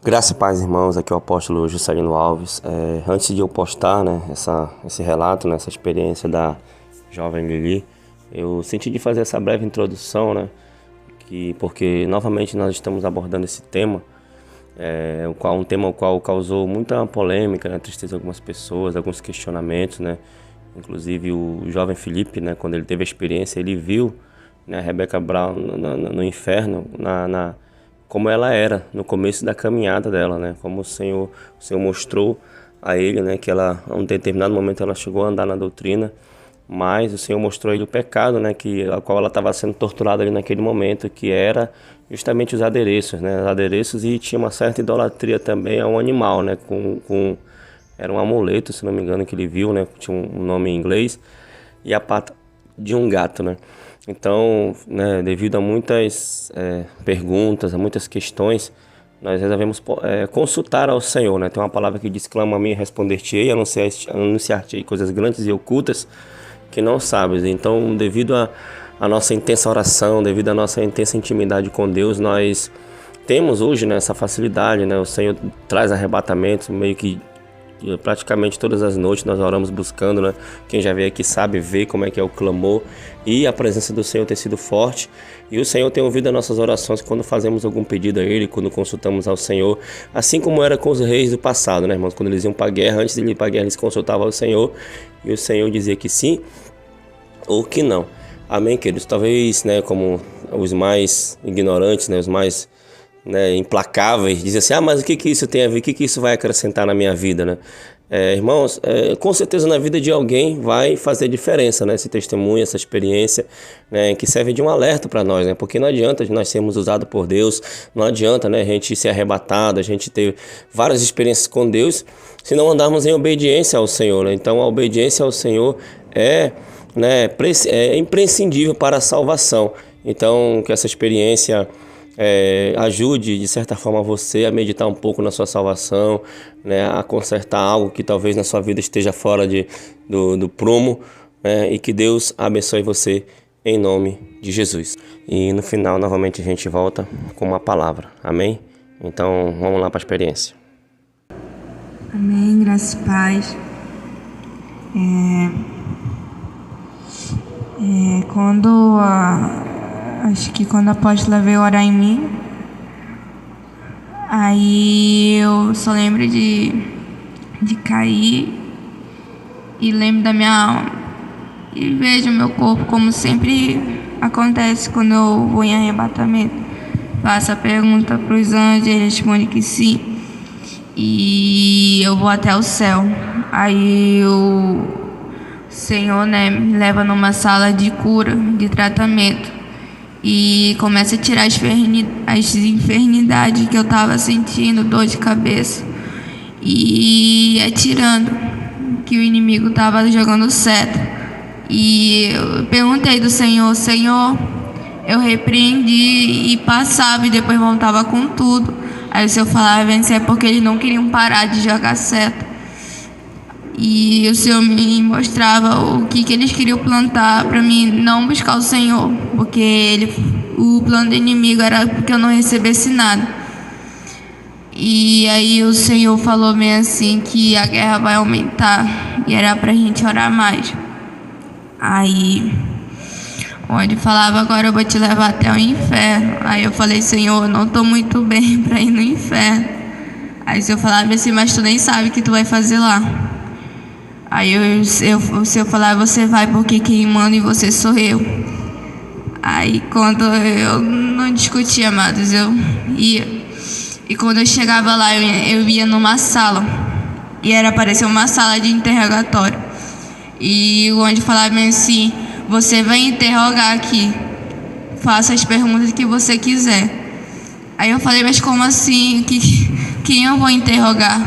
Graça e paz, irmãos, aqui é o apóstolo Juscelino Alves. Antes de eu postar, esse relato, essa experiência da jovem Lili, eu senti de fazer essa breve introdução, porque novamente nós estamos abordando esse tema, um tema o qual causou muita polêmica, tristeza de algumas pessoas, alguns questionamentos, Inclusive o jovem Felipe, quando ele teve a experiência, ele viu a Rebecca Brown no inferno, como ela era no começo da caminhada dela, como o Senhor mostrou a ele, que ela, a um determinado momento ela chegou a andar na doutrina, mas o Senhor mostrou a ele o pecado, a qual ela estava sendo torturada ali naquele momento, que era justamente os adereços, e tinha uma certa idolatria também a um animal, era um amuleto, se não me engano, que ele viu, tinha um nome em inglês, e a pata de um gato, Então, devido a muitas perguntas, a muitas questões, nós resolvemos consultar ao Senhor, Tem uma palavra que diz: clama a mim e responder-te-ei, anunciar-te-ei coisas grandes e ocultas que não sabes. Então, devido à nossa intensa oração, devido à nossa intensa intimidade com Deus, nós temos hoje essa facilidade, O Senhor traz arrebatamentos, meio que praticamente todas as noites nós oramos buscando, Quem já veio aqui sabe, vê como é que é o clamor, e a presença do Senhor tem sido forte, e o Senhor tem ouvido as nossas orações quando fazemos algum pedido a Ele, quando consultamos ao Senhor, assim como era com os reis do passado, irmãos, quando eles iam para a guerra, antes de ir para a guerra eles consultavam ao Senhor, e o Senhor dizia que sim ou que não. Amém, queridos? Talvez, como os mais ignorantes, os mais implacáveis, dizem assim: mas o que isso tem a ver, o que isso vai acrescentar na minha vida, Irmãos, com certeza na vida de alguém vai fazer diferença, esse testemunho, essa experiência, que serve de um alerta para nós, porque não adianta nós sermos usados por Deus, não adianta, a gente ser arrebatado, a gente ter várias experiências com Deus, se não andarmos em obediência ao Senhor, Então a obediência ao Senhor é imprescindível para a salvação. Então que essa experiência ajude de certa forma você a meditar um pouco na sua salvação, a consertar algo que talvez na sua vida esteja fora do prumo, e que Deus abençoe você em nome de Jesus. E no final novamente a gente volta com uma palavra, amém? Então vamos lá para a experiência. Amém, graças e paz. Acho que quando a apóstola veio orar em mim, aí eu só lembro de cair e lembro da minha alma e vejo meu corpo, como sempre acontece quando eu vou em arrebatamento. Faço a pergunta para os anjos, eles respondem que sim, e eu vou até o céu. Aí o Senhor me leva numa sala de cura, de tratamento, e começa a tirar as enfermidades que eu estava sentindo, dor de cabeça, e tirando que o inimigo estava jogando seta. E eu perguntei do Senhor, eu repreendi e passava, e depois voltava com tudo. Aí o Senhor falava: isso é porque eles não queriam parar de jogar seta. E o Senhor me mostrava o que eles queriam plantar para mim não buscar o Senhor, porque o plano do inimigo era que eu não recebesse nada. E aí o Senhor falou bem assim que a guerra vai aumentar e era pra gente orar mais. Aí onde falava: agora eu vou te levar até o inferno. Aí eu falei: Senhor, eu não estou muito bem para ir no inferno. Aí o Senhor falava assim: mas tu nem sabe o que tu vai fazer lá. Aí o Senhor falava: você vai, porque quem manda em você sou eu. Aí quando eu não discutia, amados, eu ia. E quando eu chegava lá, eu ia numa sala, e parecia uma sala de interrogatório. E onde falava assim: você vai interrogar aqui, faça as perguntas que você quiser. Aí eu falei: mas como assim? Quem eu vou interrogar?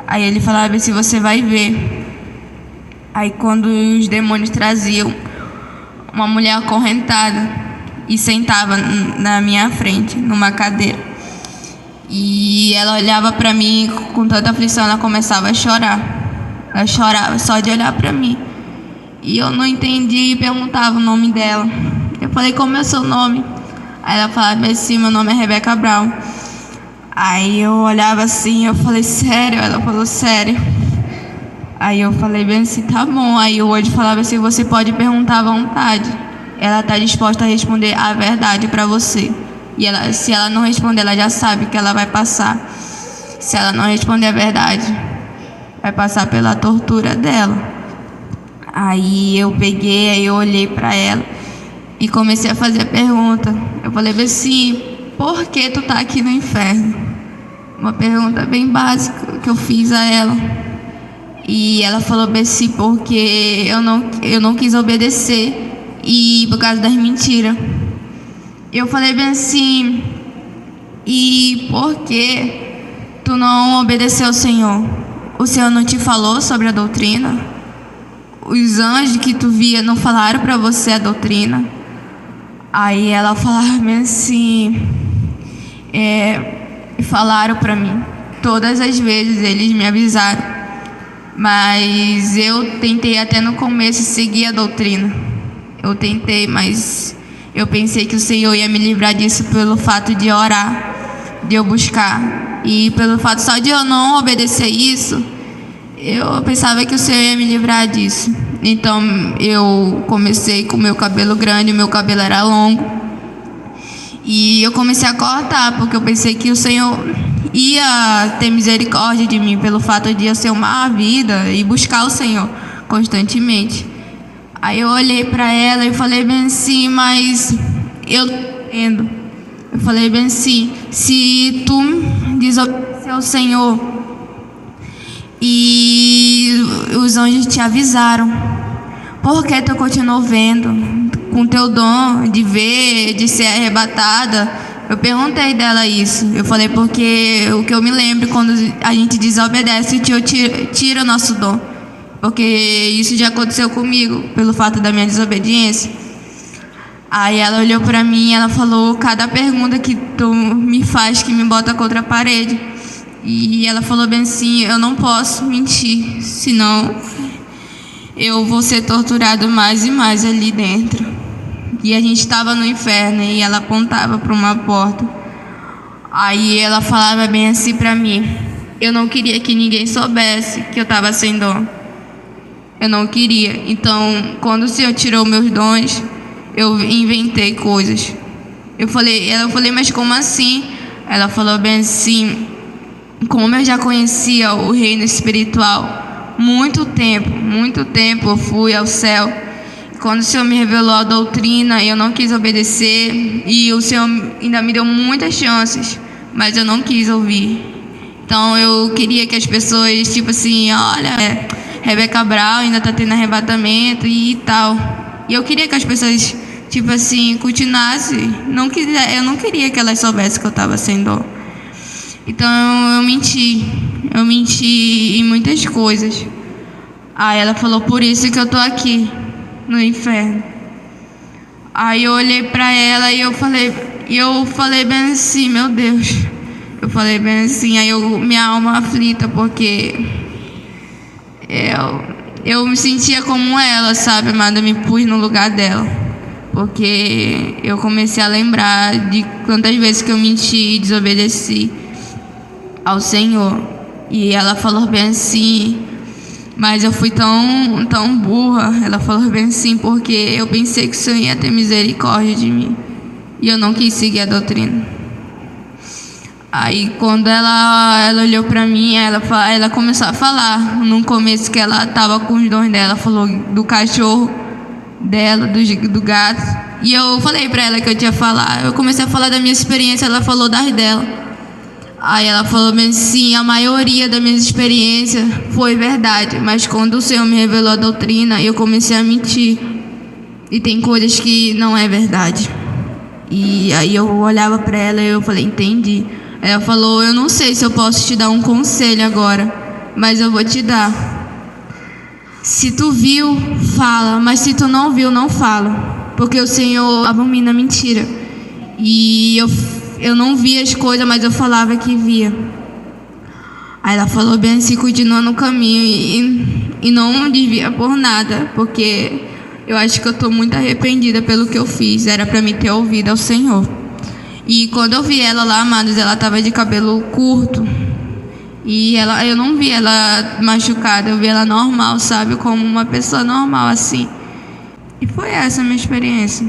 Aí ele falava assim: você vai ver. Aí quando os demônios traziam uma mulher acorrentada e sentava na minha frente, numa cadeira. E ela olhava para mim com tanta aflição, ela começava a chorar. Ela chorava só de olhar para mim. E eu não entendi e perguntava o nome dela. Eu falei, como é o seu nome? Aí ela falava assim, meu nome é Rebeca Brown. Aí eu olhava assim, eu falei, sério? Ela falou, sério. Aí eu falei bem assim, tá bom. Aí o anjo falava assim, você pode perguntar à vontade. Ela está disposta a responder a verdade para você. E se ela não responder, ela já sabe que ela vai passar. Se ela não responder a verdade, vai passar pela tortura dela. Aí eu peguei, aí eu olhei para ela e comecei a fazer a pergunta. Eu falei assim, por que tu tá aqui no inferno? Uma pergunta bem básica que eu fiz a ela. E ela falou bem assim, porque eu não quis obedecer e por causa das mentiras. Eu falei bem assim, e por que tu não obedeceu ao Senhor? O Senhor não te falou sobre a doutrina? Os anjos que tu via não falaram para você a doutrina? Aí ela falava bem assim, falaram para mim. Todas as vezes eles me avisaram. Mas eu tentei até no começo seguir a doutrina. Eu tentei, mas eu pensei que o Senhor ia me livrar disso pelo fato de orar, de eu buscar. E pelo fato só de eu não obedecer isso, eu pensava que o Senhor ia me livrar disso. Então eu comecei com o meu cabelo grande, o meu cabelo era longo. E eu comecei a cortar, porque eu pensei que o Senhor ia ter misericórdia de mim pelo fato de eu ser uma vida e buscar o Senhor constantemente. Aí eu olhei para ela e falei bem assim, mas eu entendo. Eu falei bem assim, se tu desobedecer ao Senhor e os anjos te avisaram, por que tu continuou vendo com teu dom de ver, de ser arrebatada? Eu perguntei dela isso. Eu falei, porque o que eu me lembro, quando a gente desobedece, o Senhor tira o nosso dom. Porque isso já aconteceu comigo, pelo fato da minha desobediência. Aí ela olhou pra mim e ela falou, cada pergunta que tu me faz que me bota contra a parede. E ela falou bem assim, eu não posso mentir, senão eu vou ser torturado mais e mais ali dentro. E a gente estava no inferno e ela apontava para uma porta. Aí ela falava bem assim pra mim, eu não queria que ninguém soubesse que eu estava sem dom. Eu não queria. Então, quando o Senhor tirou meus dons, eu inventei coisas. Eu falei, mas como assim? Ela falou bem assim, como eu já conhecia o reino espiritual, muito tempo eu fui ao céu. Quando o Senhor me revelou a doutrina, eu não quis obedecer. E o Senhor ainda me deu muitas chances, mas eu não quis ouvir. Então eu queria que as pessoas, tipo assim, olha, Rebeca Brown ainda tá tendo arrebatamento e tal. E eu queria que as pessoas, tipo assim, continuassem. Eu não queria que elas soubessem que eu tava sem dó. Então eu menti em muitas coisas. Aí ela falou, por isso que eu tô aqui no inferno. Aí eu olhei pra ela e eu falei bem assim, meu Deus. Eu falei bem assim, aí minha alma aflita, porque eu me sentia como ela, sabe, amada? Eu me pus no lugar dela, porque eu comecei a lembrar de quantas vezes que eu menti e desobedeci ao Senhor. E ela falou bem assim, mas eu fui tão burra. Ela falou bem assim, porque eu pensei que o Senhor ia ter misericórdia de mim, e eu não quis seguir a doutrina. Aí quando ela olhou pra mim, ela começou a falar. No começo que ela tava com os dons dela, falou do cachorro dela, do gato. E eu falei pra ela que eu tinha falar. Eu comecei a falar da minha experiência, ela falou das dela. Aí ela falou bem assim, a maioria das minhas experiências foi verdade, mas quando o Senhor me revelou a doutrina, eu comecei a mentir. E tem coisas que não é verdade. E aí eu olhava pra ela e eu falei, entendi. Ela falou, eu não sei se eu posso te dar um conselho agora, mas eu vou te dar. Se tu viu, fala, mas se tu não viu, não fala, porque o Senhor abomina a mentira. E eu eu não via as coisas, mas eu falava que via. Aí ela falou bem assim, continua no caminho e não desvia por nada, porque eu acho que eu tô muito arrependida pelo que eu fiz. Era para me ter ouvido ao Senhor. E quando eu vi ela lá, amados, ela tava de cabelo curto. E eu não vi ela machucada, eu vi ela normal, sabe? Como uma pessoa normal, assim. E foi essa a minha experiência.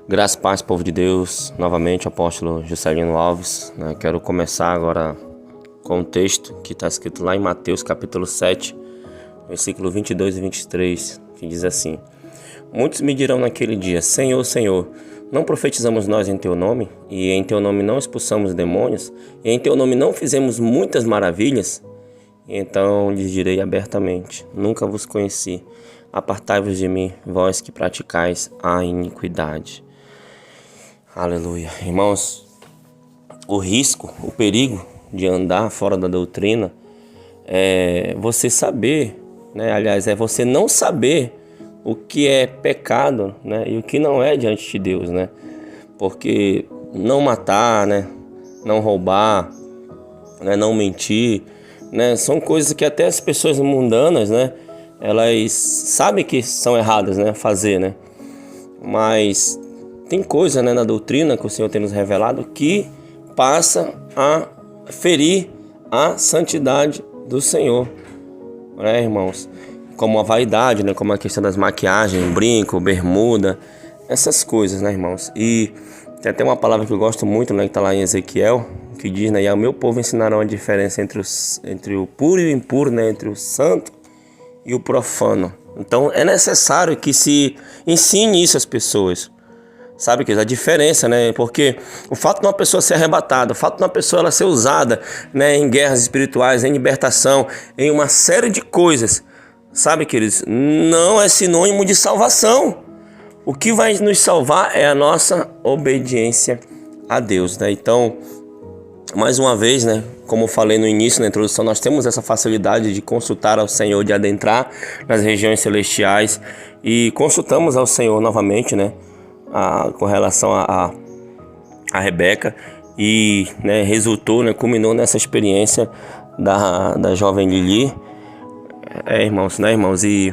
Graças e paz, povo de Deus. Novamente, o apóstolo Juscelino Alves. Quero começar agora com um texto que está escrito lá em Mateus capítulo 7, versículo 22 e 23, que diz assim: Muitos me dirão naquele dia: Senhor, Senhor, não profetizamos nós em Teu nome? E em Teu nome não expulsamos demônios? E em Teu nome não fizemos muitas maravilhas? E então lhes direi abertamente: Nunca vos conheci. Apartai-vos de mim, vós que praticais a iniquidade. Aleluia. Irmãos, o risco, o perigo de andar fora da doutrina é você saber, né? Aliás, é você não saber o que é pecado, né? E o que não é diante de Deus, né? Porque não matar, né? Não roubar, né? Não mentir, né? São coisas que até as pessoas mundanas, né? Elas sabem que são erradas, né? Fazer, né? Mas tem coisa, né, na doutrina que o Senhor tem nos revelado que passa a ferir a santidade do Senhor, né, irmãos? Como a vaidade, né, como a questão das maquiagens, brinco, bermuda, essas coisas, né, irmãos? E tem até uma palavra que eu gosto muito, né, que está lá em Ezequiel, que diz, né, e ao meu povo ensinarão a diferença entre o puro e o impuro, né, entre o santo e o profano. Então é necessário que se ensine isso às pessoas. Sabe que a diferença, né? Porque o fato de uma pessoa ser arrebatada, o fato de uma pessoa ela ser usada, né, em guerras espirituais, em libertação, em uma série de coisas, sabe, queridos, não é sinônimo de salvação. O que vai nos salvar é a nossa obediência a Deus, né? Então, mais uma vez, né, como eu falei no início, na introdução, nós temos essa facilidade de consultar ao Senhor, de adentrar nas regiões celestiais e consultamos ao Senhor novamente, né? Com relação a Rebeca e, né, resultou, né, culminou nessa experiência da jovem Lili, irmãos, né, irmãos? E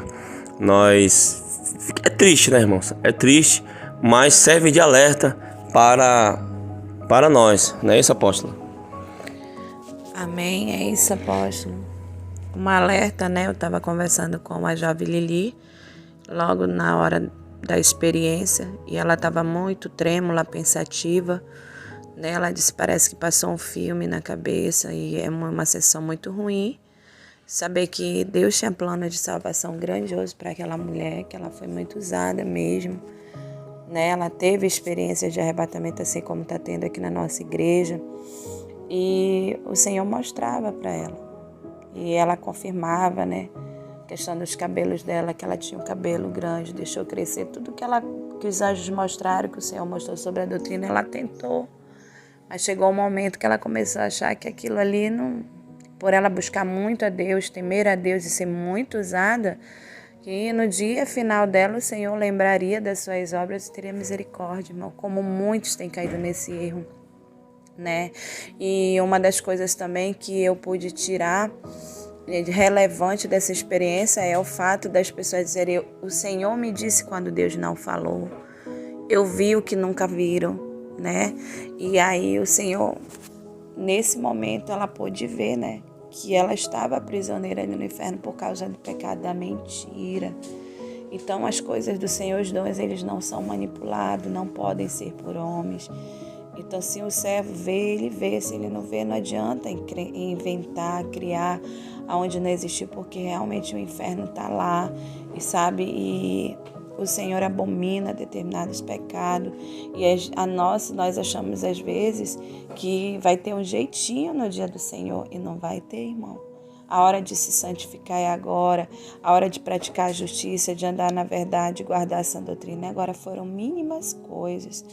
nós, é triste, né, irmãos? É triste, mas serve de alerta para nós, não é isso, apóstolo? Amém, é isso, apóstolo. Um alerta, né? Eu estava conversando com a jovem Lili logo na hora da experiência e ela estava muito trêmula, pensativa, né? Ela disse, parece que passou um filme na cabeça e é uma sessão muito ruim. Saber que Deus tinha plano de salvação grandioso para aquela mulher, que ela foi muito usada mesmo, né? Ela teve experiências de arrebatamento assim como está tendo aqui na nossa igreja e o Senhor mostrava para ela e ela confirmava, né? Questão dos cabelos dela, que ela tinha um cabelo grande, deixou crescer tudo que os anjos mostraram, que o Senhor mostrou sobre a doutrina, ela tentou. Mas chegou um momento que ela começou a achar que aquilo ali, não, por ela buscar muito a Deus, temer a Deus e ser muito usada, que no dia final dela o Senhor lembraria das suas obras e teria misericórdia, irmão, como muitos têm caído nesse erro, né? E uma das coisas também que eu pude tirar relevante dessa experiência é o fato das pessoas dizerem, o Senhor me disse quando Deus não falou, eu vi o que nunca viram, né? E aí o Senhor, nesse momento, ela pôde ver, né, que ela estava prisioneira no inferno por causa do pecado da mentira. Então as coisas do Senhor, os dons, eles não são manipulados, não podem ser por homens. Então, se o servo vê, ele vê. Se ele não vê, não adianta inventar, criar aonde não existiu, porque realmente o inferno está lá, e sabe? E o Senhor abomina determinados pecados. E nós achamos, às vezes, que vai ter um jeitinho no dia do Senhor, e não vai ter, irmão. A hora de se santificar é agora, a hora de praticar a justiça, de andar na verdade, guardar essa doutrina. Agora foram mínimas coisas,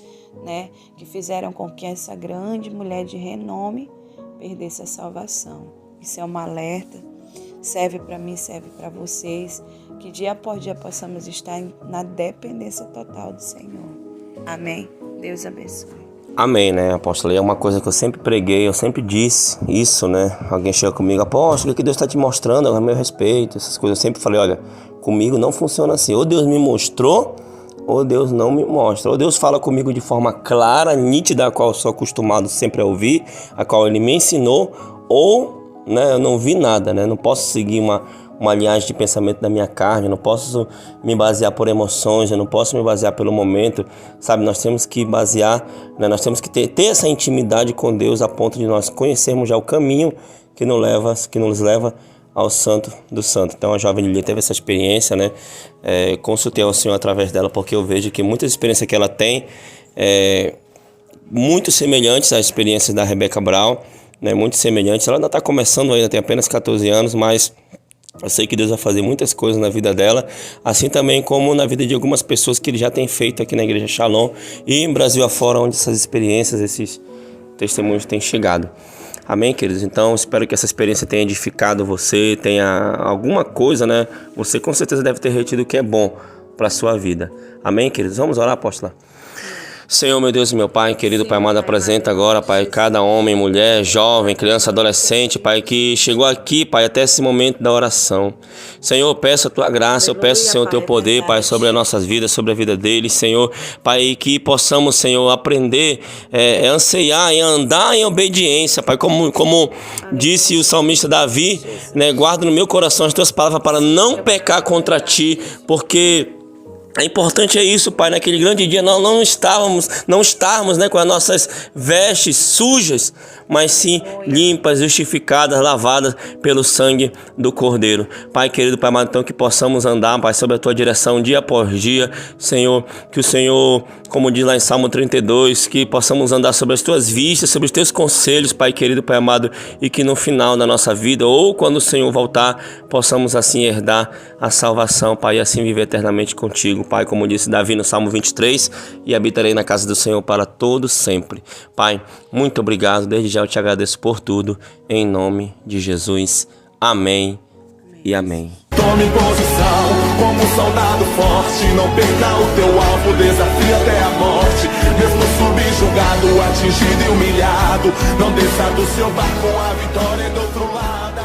né, que fizeram com que essa grande mulher de renome perdesse a salvação. Isso é um alerta, serve para mim, serve para vocês, que dia após dia possamos estar na dependência total do Senhor. Amém? Deus abençoe. Amém, né, apóstolo? É uma coisa que eu sempre preguei, eu sempre disse isso, né? Alguém chega comigo, apóstolo, o que Deus está te mostrando a meu respeito, essas coisas. Eu sempre falei, olha, comigo não funciona assim. Ou Deus me mostrou, ou Deus não me mostra. Ou Deus fala comigo de forma clara, nítida, a qual eu sou acostumado sempre a ouvir, a qual Ele me ensinou, ou, né, eu não vi nada, né? Não posso seguir uma linhagem de pensamento da minha carne, eu não posso me basear por emoções, eu não posso me basear pelo momento, sabe? Nós temos que basear, né? Nós temos que ter essa intimidade com Deus a ponto de nós conhecermos já o caminho que nos leva ao Santo do Santo. Então a jovem Lili teve essa experiência, né? Consultei ao Senhor através dela, porque eu vejo que muitas experiências que ela tem muito semelhantes às experiências da Rebeca Brown, né? Muito semelhantes. Ela ainda está começando ainda, tem apenas 14 anos, mas eu sei que Deus vai fazer muitas coisas na vida dela, assim também como na vida de algumas pessoas que Ele já tem feito aqui na Igreja Shalom e em Brasil afora, onde essas experiências, esses testemunhos têm chegado. Amém, queridos? Então, espero que essa experiência tenha edificado você, tenha alguma coisa, né? Você com certeza deve ter retido o que é bom para a sua vida. Amém, queridos? Vamos orar, apóstola? Senhor, meu Deus e meu Pai, querido Pai amado, apresenta agora, Pai, cada homem, mulher, jovem, criança, adolescente, Pai, que chegou aqui, Pai, até esse momento da oração. Senhor, eu peço a Tua graça, eu peço, Senhor, o Teu poder, Pai, sobre as nossas vidas, sobre a vida deles, Senhor, Pai, que possamos, Senhor, aprender, anseiar e andar em obediência, Pai, como disse o salmista Davi, né, guarda no meu coração as Tuas palavras para não pecar contra Ti, porque é importante isso, Pai, naquele grande dia não estarmos, né, com as nossas vestes sujas, mas sim limpas, justificadas, lavadas pelo sangue do Cordeiro. Pai querido, Pai amado, então que possamos andar, Pai, sob a Tua direção dia após dia, Senhor, que o Senhor, como diz lá em Salmo 32, que possamos andar sobre as Tuas vistas, sobre os Teus conselhos, Pai querido, Pai amado, e que no final da nossa vida, ou quando o Senhor voltar, possamos assim herdar a salvação, Pai, e assim viver eternamente contigo. Pai, como disse Davi no Salmo 23, e habitarei na casa do Senhor para todo sempre. Pai, muito obrigado, desde já eu te agradeço por tudo, em nome de Jesus. Amém e amém. Tome posição como um soldado forte, não perca o teu alvo, desafia até a morte. Mesmo subjugado, atingido e humilhado, não desça do seu barco, a vitória é do outro lado.